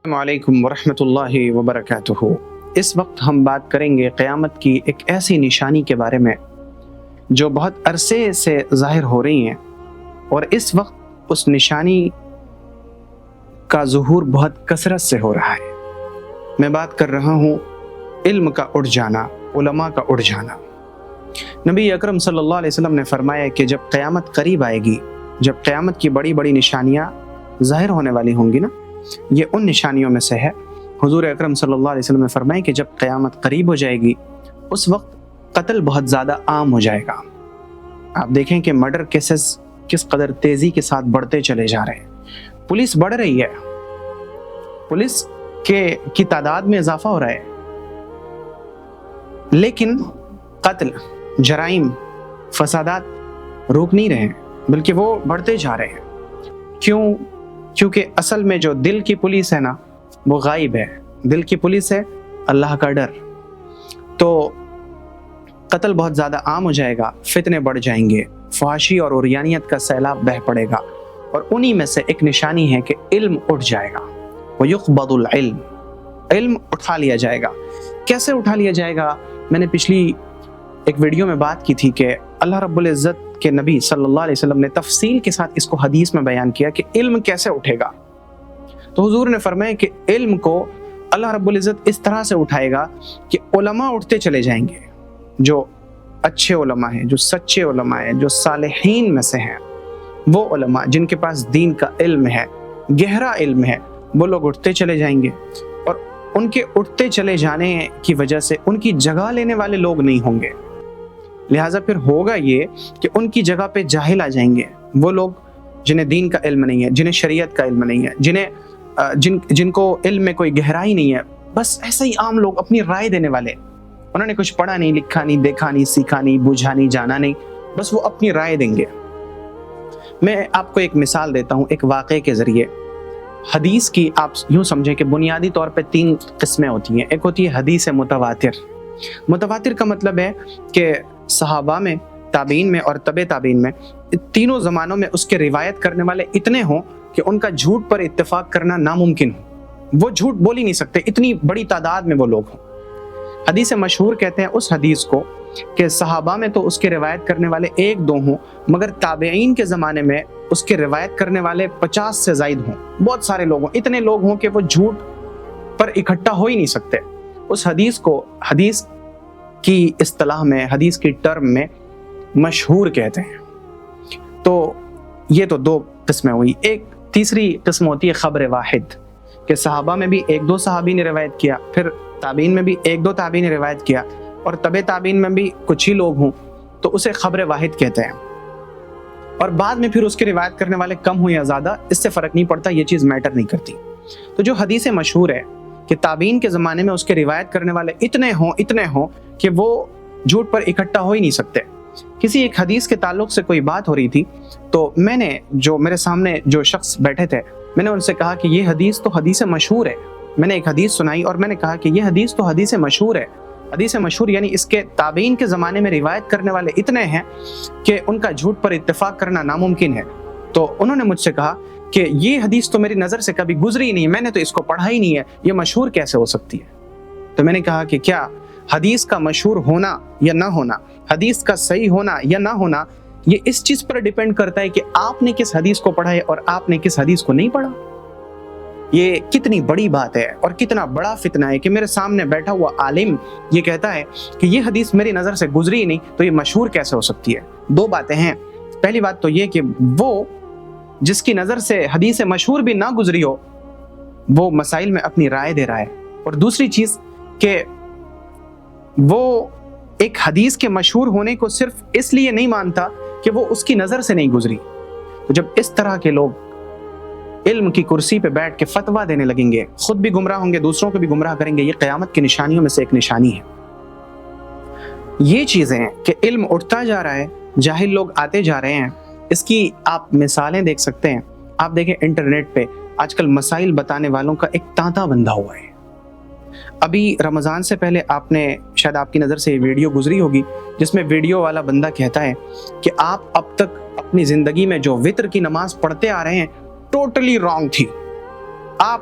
السلام علیکم ورحمۃ اللہ وبرکاتہ۔ اس وقت ہم بات کریں گے قیامت کی ایک ایسی نشانی کے بارے میں جو بہت عرصے سے ظاہر ہو رہی ہیں، اور اس وقت اس نشانی کا ظہور بہت کثرت سے ہو رہا ہے۔ میں بات کر رہا ہوں علم کا اٹھ جانا، علماء کا اٹھ جانا۔ نبی اکرم صلی اللہ علیہ وسلم نے فرمایا کہ جب قیامت قریب آئے گی، جب قیامت کی بڑی بڑی نشانیاں ظاہر ہونے والی ہوں گی نا، یہ ان نشانیوں میں سے ہے۔ حضور اکرم صلی اللہ علیہ وسلم نے فرمایا کہ جب قیامت قریب ہو جائے گی اس وقت قتل بہت زیادہ عام ہو جائے گا۔ آپ دیکھیں کہ مرڈر کیسز کس قدر تیزی کے ساتھ بڑھتے چلے جا رہے ہیں۔ پولیس بڑھ رہی ہے، پولیس کی تعداد میں اضافہ ہو رہا ہے، لیکن قتل، جرائم، فسادات روک نہیں رہے ہیں، بلکہ وہ بڑھتے جا رہے ہیں۔ کیونکہ اصل میں جو دل کی پولیس ہے نا، وہ غائب ہے۔ دل کی پولیس ہے اللہ کا ڈر۔ تو قتل بہت زیادہ عام ہو جائے گا، فتنے بڑھ جائیں گے، فحاشی اور عریانیت کا سیلاب بہہ پڑے گا، اور انہی میں سے ایک نشانی ہے کہ علم اٹھ جائے گا۔ وَيُقْبَضُ الْعِلْمُ، علم اٹھا لیا جائے گا۔ کیسے اٹھا لیا جائے گا؟ میں نے پچھلی ایک ویڈیو میں بات کی تھی کہ اللہ رب العزت کے نبی صلی اللہ علیہ وسلم نے تفصیل کے ساتھ اس کو حدیث میں بیان کیا کہ علم کیسے اٹھے گا۔ تو حضور نے فرمایا کہ علم کو اللہ رب العزت اس طرح سے اٹھائے گا کہ علماء اٹھتے چلے جائیں گے، جو اچھے علماء ہیں، جو سچے علماء ہیں، جو صالحین میں سے ہیں، وہ علماء جن کے پاس دین کا علم ہے، گہرا علم ہے، وہ لوگ اٹھتے چلے جائیں گے، اور ان کے اٹھتے چلے جانے کی وجہ سے ان کی جگہ لینے والے لوگ نہیں ہوں گے۔ لہٰذا پھر ہوگا یہ کہ ان کی جگہ پہ جاہل آ جائیں گے، وہ لوگ جنہیں دین کا علم نہیں ہے، جنہیں شریعت کا علم نہیں ہے، جن کو علم میں کوئی گہرائی نہیں ہے، بس ایسے ہی عام لوگ اپنی رائے دینے والے، انہوں نے کچھ پڑھا نہیں، لکھا نہیں، دیکھا نہیں، سیکھا نہیں، بوجھا نہیں، جانا نہیں، بس وہ اپنی رائے دیں گے۔ میں آپ کو ایک مثال دیتا ہوں ایک واقعے کے ذریعے۔ حدیث کی آپ یوں سمجھیں کہ بنیادی طور پہ 3 قسمیں ہوتی ہیں۔ ایک ہوتی ہے حدیث متواتر۔ متواتر کا مطلب ہے کہ صحابہ میں، تابعین میں اور تبع تابعین میں، تینوں زمانوں میں اس کے روایت کرنے والے اتنے ہوں کہ ان کا جھوٹ پر اتفاق کرنا ناممکن ہو، وہ جھوٹ بول ہی نہیں سکتے، اتنی بڑی تعداد میں وہ لوگ ہوں۔ حدیث مشہور کہتے ہیں اس حدیث کو کہ صحابہ میں تو اس کے روایت کرنے والے 1-2 ہوں، مگر تابعین کے زمانے میں اس کے روایت کرنے والے 50 سے زائد ہوں، بہت سارے لوگ ہوں، اتنے لوگ ہوں کہ وہ جھوٹ پر اکٹھا ہو ہی نہیں سکتے۔ اس حدیث کو حدیث کی اصطلاح میں، حدیث کی ٹرم میں مشہور کہتے ہیں۔ تو یہ تو 2 قسمیں ہوئی۔ ایک تیسری قسم ہوتی ہے خبر واحد، کہ صحابہ میں بھی 1-2 صحابی نے روایت کیا، پھر تابعین میں بھی 1-2 تابعین نے روایت کیا، اور تبع تابعین میں بھی کچھ ہی لوگ ہوں، تو اسے خبر واحد کہتے ہیں۔ اور بعد میں پھر اس کے روایت کرنے والے کم ہوں یا زیادہ، اس سے فرق نہیں پڑتا، یہ چیز میٹر نہیں کرتی۔ تو جو حدیث مشہور ہے کہ تابعین کے زمانے میں اس کے روایت کرنے والے اتنے ہوں کہ وہ جھوٹ پر اکٹھا ہو ہی نہیں سکتے۔ کسی ایک حدیث کے تعلق سے کوئی بات ہو رہی تھی، تو میں نے جو میرے سامنے جو شخص بیٹھے تھے، میں نے ان سے کہا کہ یہ حدیث تو حدیث مشہور ہے۔ میں نے ایک حدیث سنائی اور میں نے کہا کہ یہ حدیث تو حدیث مشہور ہے۔ حدیث مشہور یعنی اس کے تابعین کے زمانے میں روایت کرنے والے اتنے ہیں کہ ان کا جھوٹ پر اتفاق کرنا ناممکن ہے۔ تو انہوں نے مجھ سے کہا کہ یہ حدیث تو میری نظر سے کبھی گزری نہیں، میں نے تو اس کو پڑھا ہی نہیں ہے، یہ مشہور کیسے ہو سکتی ہے؟ تو میں نے کہا کہ کیا حدیث کا مشہور ہونا یا نہ ہونا، حدیث کا صحیح ہونا یا نہ ہونا، یہ اس چیز پر ڈیپینڈ کرتا ہے کہ آپ نے کس حدیث کو پڑھا ہے اور آپ نے کس حدیث کو نہیں پڑھا۔ یہ کتنی بڑی بات ہے اور کتنا بڑا فتنہ ہے کہ میرے سامنے بیٹھا ہوا عالم یہ کہتا ہے کہ یہ حدیث میری نظر سے گزری نہیں، تو یہ مشہور کیسے ہو سکتی ہے؟ 2 باتیں ہیں۔ پہلی بات تو یہ کہ وہ جس کی نظر سے حدیث مشہور بھی نہ گزری ہو، وہ مسائل میں اپنی رائے دے رہا ہے، اور دوسری چیز کہ وہ ایک حدیث کے مشہور ہونے کو صرف اس لیے نہیں مانتا کہ وہ اس کی نظر سے نہیں گزری۔ تو جب اس طرح کے لوگ علم کی کرسی پہ بیٹھ کے فتویٰ دینے لگیں گے، خود بھی گمراہ ہوں گے، دوسروں کو بھی گمراہ کریں گے۔ یہ قیامت کی نشانیوں میں سے ایک نشانی ہے۔ یہ چیزیں کہ علم اٹھتا جا رہا ہے، جاہل لوگ آتے جا رہے ہیں، اس کی آپ مثالیں دیکھ سکتے ہیں۔ آپ دیکھیں انٹرنیٹ پہ آج کل مسائل بتانے والوں کا ایک تانتا بندھا ہوا ہے۔ ابھی رمضان سے پہلے آپ نے شاید آپ کی نظر سے یہ ویڈیو گزری ہوگی، جس میں ویڈیو والا بندہ کہتا ہے کہ آپ اب تک اپنی زندگی میں جو وتر کی نماز پڑھتے آ رہے ہیں ٹوٹلی رانگ تھی، آپ